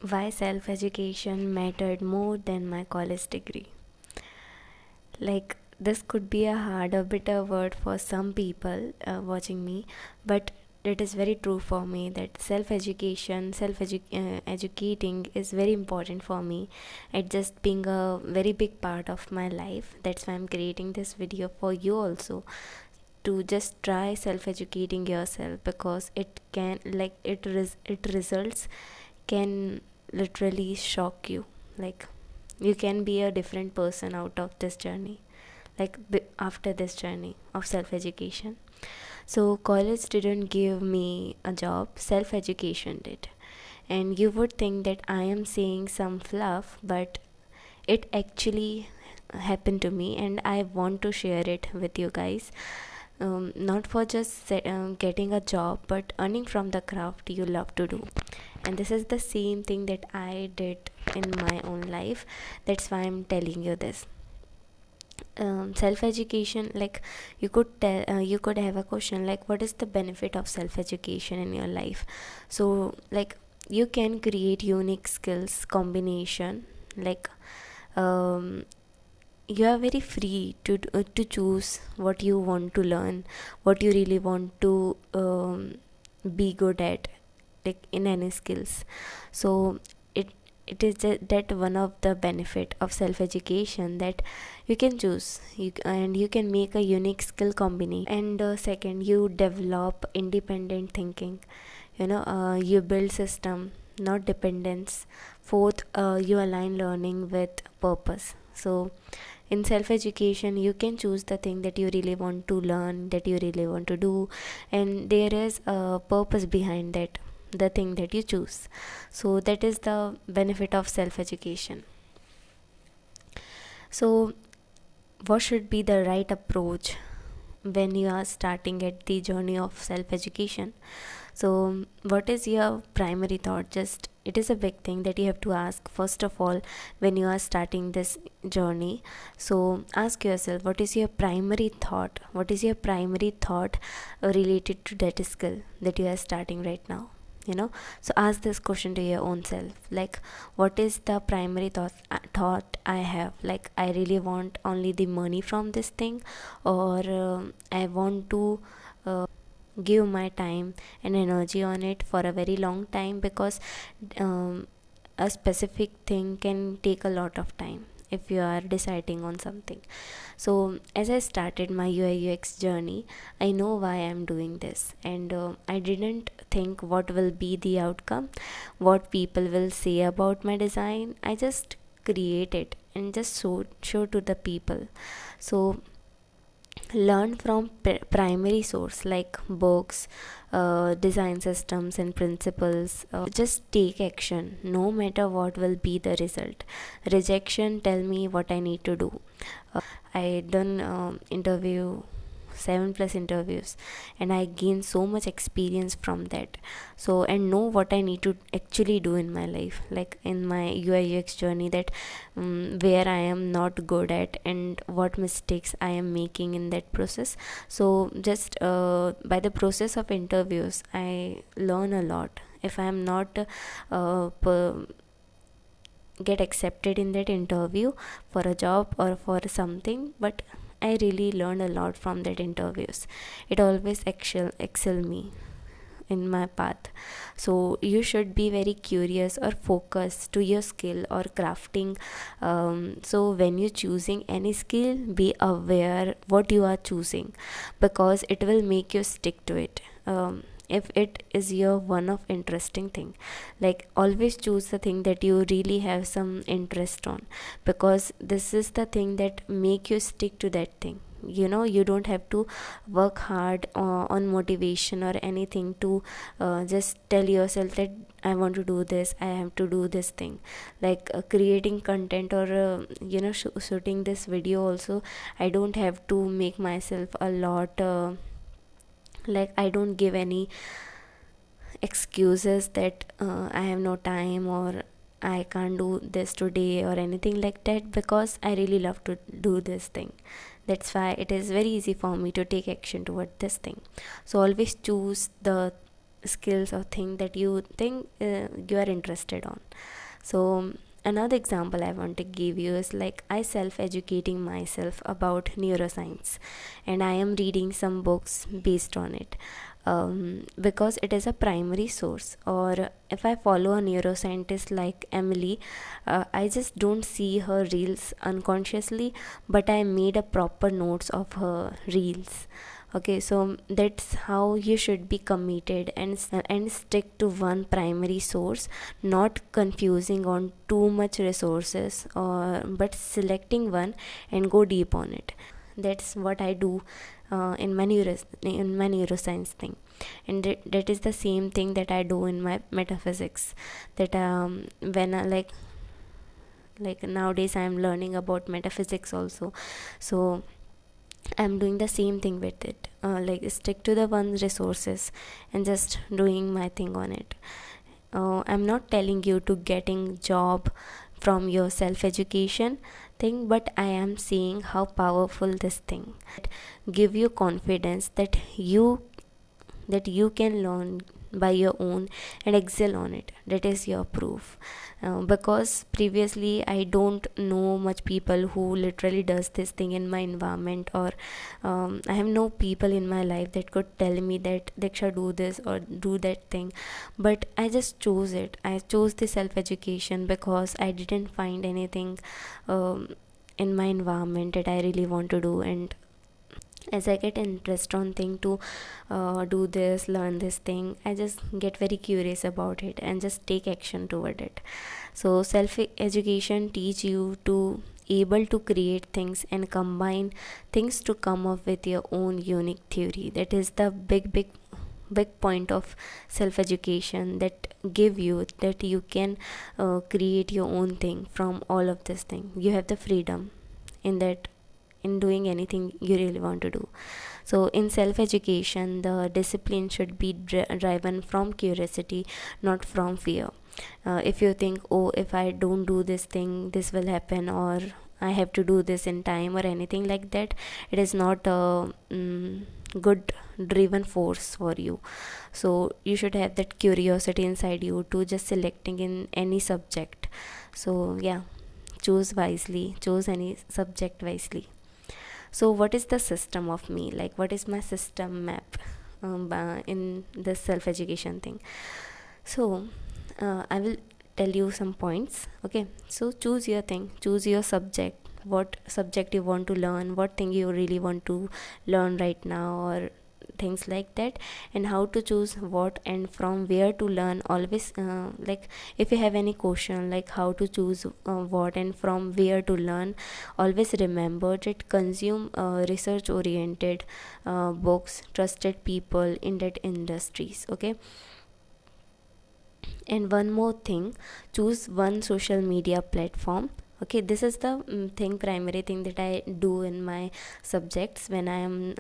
why self-education mattered more than my college degree. Like, this could be a hard or bitter word for some people watching me, but it is very true for me that self-education, educating is very important for me. It just being a very big part of my life. That's why I'm creating this video for you also, to just try self-educating yourself, because it can, like, it results can literally shock you. Like, you can be a different person out of this journey, like after this journey of self education. So college didn't give me a job, self education did. And you would think that I am saying some fluff, but it actually happened to me, and I want to share it with you guys. Not for just getting a job, but earning from the craft you love to do. And this is the same thing that I did in my own life. That's why I'm telling you this. Self education, like, you could have a question like, what is the benefit of self education in your life? So, like, you can create unique skills combination. Like, um, you are very free to choose what you want to learn, what you really want to be good at, like in any skills. So it it is that one of the benefit of self education, that you can choose, and you can make a unique skill combination. And second, you develop independent thinking. You build system, not dependence. Fourth, you align learning with purpose. So in self education, you can choose the thing that you really want to learn, that you really want to do, and there is a purpose behind that, the thing that you choose. So that is the benefit of self education. So what should be the right approach when you are starting at the journey of self education? So what is your primary thought? Just, it is a big thing that you have to ask first of all when you are starting this journey. So ask yourself, what is your primary thought? What is your primary thought related to that skill that you are starting right now? So ask this question to your own self, like, what is the primary thought I have? Like, I really want only the money from this thing, or I want to give my time and energy on it for a very long time, because um, a specific thing can take a lot of time if you are deciding on something. So as I started my UI/UX journey, I know why I'm doing this, and I didn't think what will be the outcome, what people will say about my design. I just create it and just show to the people. So learn from primary source like books, design systems and principles. Just take action, no matter what will be the result. Rejection tell me what I need to do. I done interview 7+ interviews, and I gained so much experience from that. So, and know what I need to actually do in my life, like in my UI/UX journey, that where I am not good at and what mistakes I am making in that process. So just by the process of interviews, I learn a lot. If I am not get accepted in that interview for a job or for something, but I really learned a lot from that interviews. It always excel me in my path. So you should be very curious or focused to your skill or crafting. So when you're choosing any skill, be aware what you are choosing, because it will make you stick to it. If it is your one of interesting thing, like, always choose the thing that you really have some interest on, because this is the thing that make you stick to that thing. You don't have to work hard on motivation or anything to just tell yourself that I want to do this, I have to do this thing. Like creating content or shooting this video also, I don't have to make myself a lot like, I don't give any excuses that I have no time, or I can't do this today or anything like that, because I really love to do this thing. That's why it is very easy for me to take action toward this thing. So always choose the skills or thing that you think you are interested on. So another example I want to give you is like I self educating myself about neuroscience, and I am reading some books based on it, because it is a primary source. Or if I follow a neuroscientist like Emily, I just don't see her reels unconsciously, but I made a proper notes of her reels. Okay, so that's how you should be committed and stick to one primary source, not confusing on too much resources, or but selecting one and go deep on it. That's what I do in my neuroscience thing. And that is the same thing that I do in my metaphysics. That when I like nowadays I am learning about metaphysics also, so I'm doing the same thing with it, like stick to the one resources and just doing my thing on it. I'm not telling you to getting job from your self education thing, but I am seeing how powerful this thing give you confidence that you can learn by your own and excel on it. That is your proof. Because previously I don't know much people who literally does this thing in my environment, or I have no people in my life that could tell me that Diksha, do this or do that thing. But I just chose it. I chose the self education because I didn't find anything in my environment that I really want to do. And as I get interest on thing to do this, learn this thing, I just get very curious about it and just take action toward it. So self education teach you to able to create things and combine things to come up with your own unique theory. That is the big point of self education, that give you that you can create your own thing from all of this thing. You have the freedom in that, in doing anything you really want to do. So in self education, the discipline should be driven from curiosity, not from fear. If you think, oh, if I don't do this thing, this will happen, or I have to do this in time, or anything like that, it is not a good driven force for you. So you should have that curiosity inside you to just selecting in any subject. So yeah, choose wisely, choose any subject wisely. So what is the system of me, like what is my system map in this self education thing? So I will tell you some points. Okay, so choose your thing, choose your subject, what subject you want to learn, what thing you really want to learn right now, or things like that, and how to choose what and from where to learn. Always like if you have any question like how to choose what and from where to learn, always remember that consume research oriented books, trusted people in that industries. Okay, and one more thing, choose one social media platform. Okay, this is the primary thing that I do in my subjects. When I am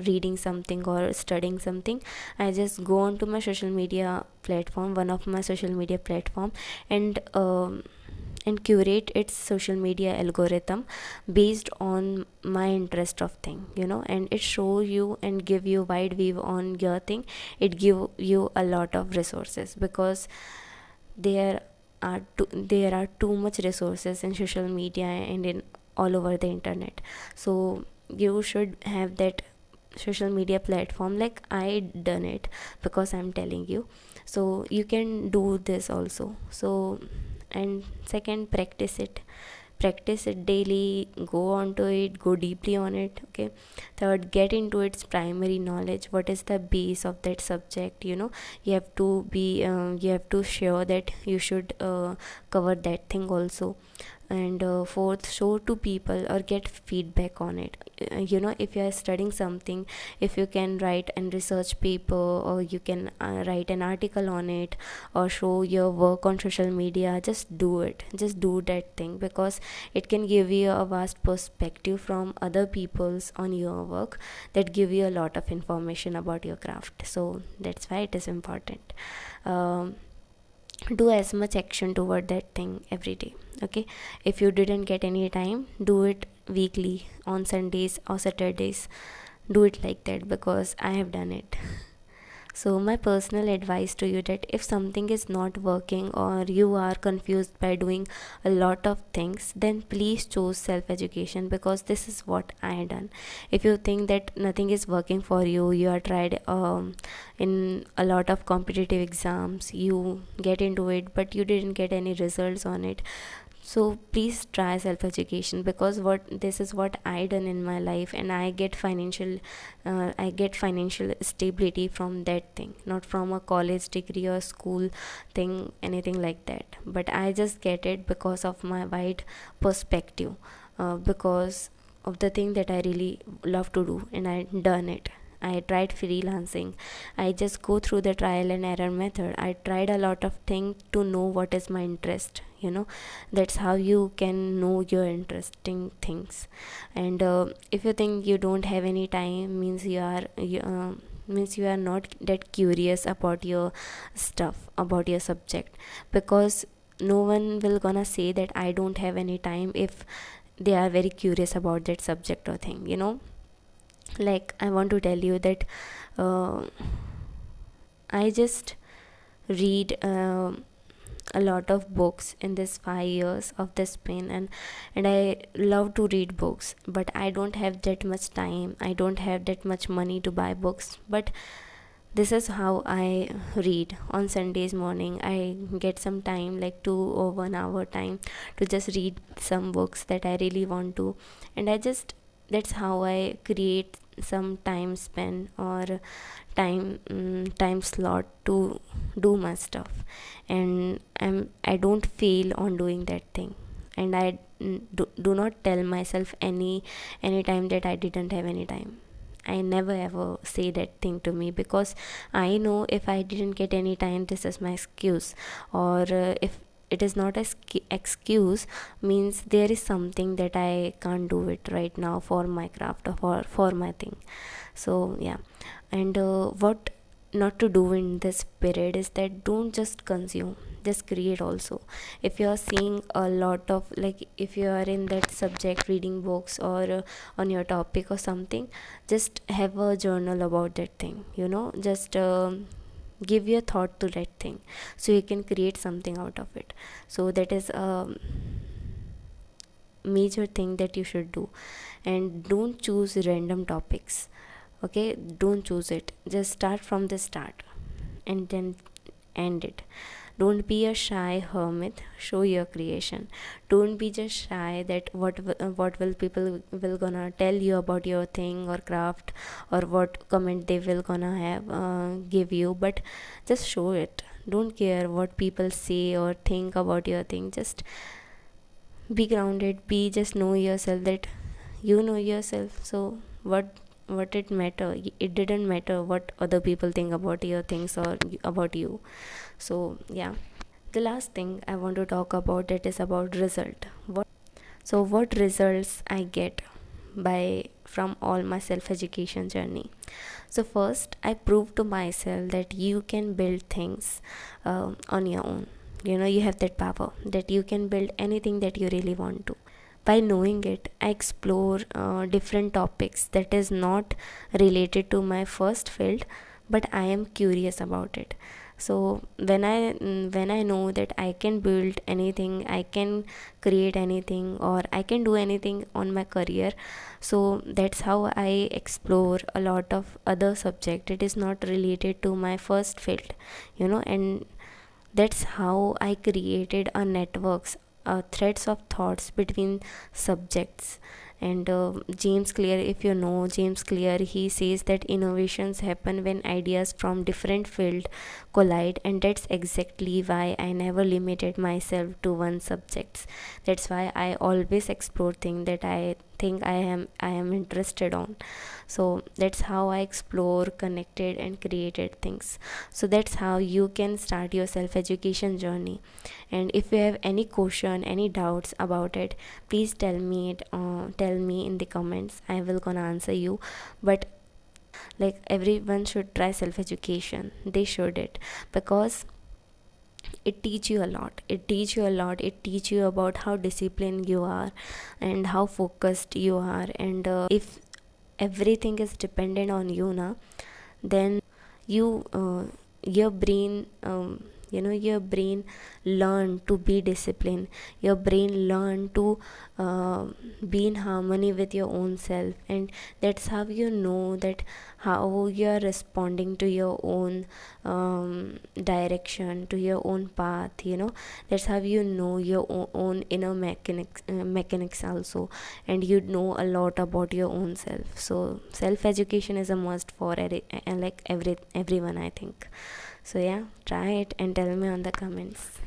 reading something or studying something, I just go on to my social media platform, one of my social media platform, and curate its social media algorithm based on my interest of thing, and it show you and give you wide view on your thing. It give you a lot of resources, because there there are too much resources in social media and in all over the internet. So you should have that social media platform, like I done it, because I'm telling you. So you can do this also. So, and second, practice it daily, go on to it, go deeply on it. Okay, third, get into its primary knowledge, what is the base of that subject. You have to be you have to show that you should cover that thing also. And fourth, show to people or get feedback on it. If you are studying something, if you can write and research paper, or you can write an article on it, or show your work on social media, just do it, just do that thing, because it can give you a vast perspective from other people's on your work, that give you a lot of information about your craft. So that's why it is important. Do as much action toward that thing every day. Okay, if you didn't get any time, do it weekly, on Sundays or Saturdays. Do it like that, because I have done it. So my personal advice to you, that if something is not working or you are confused by doing a lot of things, then please choose self education, because this is what I done. If you think that nothing is working for you, you are tried in a lot of competitive exams, you get into it but you didn't get any results on it, so please try self education, because what this is what I done in my life, and I get financial stability from that thing, not from a college degree or school thing, anything like that, but I just get it because of my wide perspective, because of the thing that I really love to do, and I done it. I tried freelancing. I just go through the trial and error method. I tried a lot of things to know what is my interest. That's how you can know your interesting things. And if you think you don't have any time, means you are not that curious about your stuff, about your subject, because no one will gonna say that I don't have any time if they are very curious about that subject or thing. Like, I want to tell you that uh, I just read a lot of books in this 5 years of this pain, and I love to read books, but I don't have that much time, I don't have that much money to buy books. But this is how I read. On Sundays morning, I get some time, like 2 or 1 hour time, to just read some books that I really want to, and that's how I create some time span or time slot to do my stuff, and I don't fail on doing that thing, and I do not tell myself any time that I didn't have any time. I never ever say that thing to me, because I know if I didn't get any time, this is my excuse, or if it is not a excuse, means there is something that I can't do it right now for my craft or for my thing. So yeah, and what not to do in this period is that don't just consume, just create also. If you are seeing a lot of, like, if you are in that subject reading books or on your topic or something, just have a journal about that thing, just give your thought to that thing, so you can create something out of it. So that is a major thing that you should do. And don't choose random topics. Okay, don't choose it, just start from the start and then end it. Don't be a shy hermit, show your creation. Don't be just shy that what will people will gonna tell you about your thing or craft, or what comment they will gonna have give you, but just show it. Don't care what people say or think about your thing. Just be grounded, be just know yourself, that you know yourself. So what it matter, it didn't matter what other people think about your things or about you. So yeah, the last thing I want to talk about, that is about result. What results I get by from all my self education journey. So first, I proved to myself that you can build things on your own. You have that power, that you can build anything that you really want to. By knowing it, I explore different topics that is not related to my first field, but I am curious about it. So when I know that I can build anything, I can create anything, or I can do anything on my career, so that's how I explore a lot of other subject. It is not related to my first field, and that's how I created a networks, threads of thoughts between subjects. And James Clear, if you know James Clear, he says that innovations happen when ideas from different fields collide, and that's exactly why I never limited myself to one subject. That's why I always explore things that I think I am interested on. So that's how I explore, connected, and created things. So that's how you can start your self education journey. And if you have any question, any doubts about it, please tell me in the comments. I will gonna answer you. But like, everyone should try self education, they should it, because it teach you a lot, it teach you about how disciplined you are and how focused you are. And if everything is dependent on you now, then you your brain your brain learn to be disciplined, your brain learn to uh, be in harmony with your own self, and that's how you know that how you are responding to your own direction, to your own path. That's how you know your own inner mechanics also, and you know a lot about your own self. So self education is a must for like everyone, I think. So yeah, try it and tell me on the comments.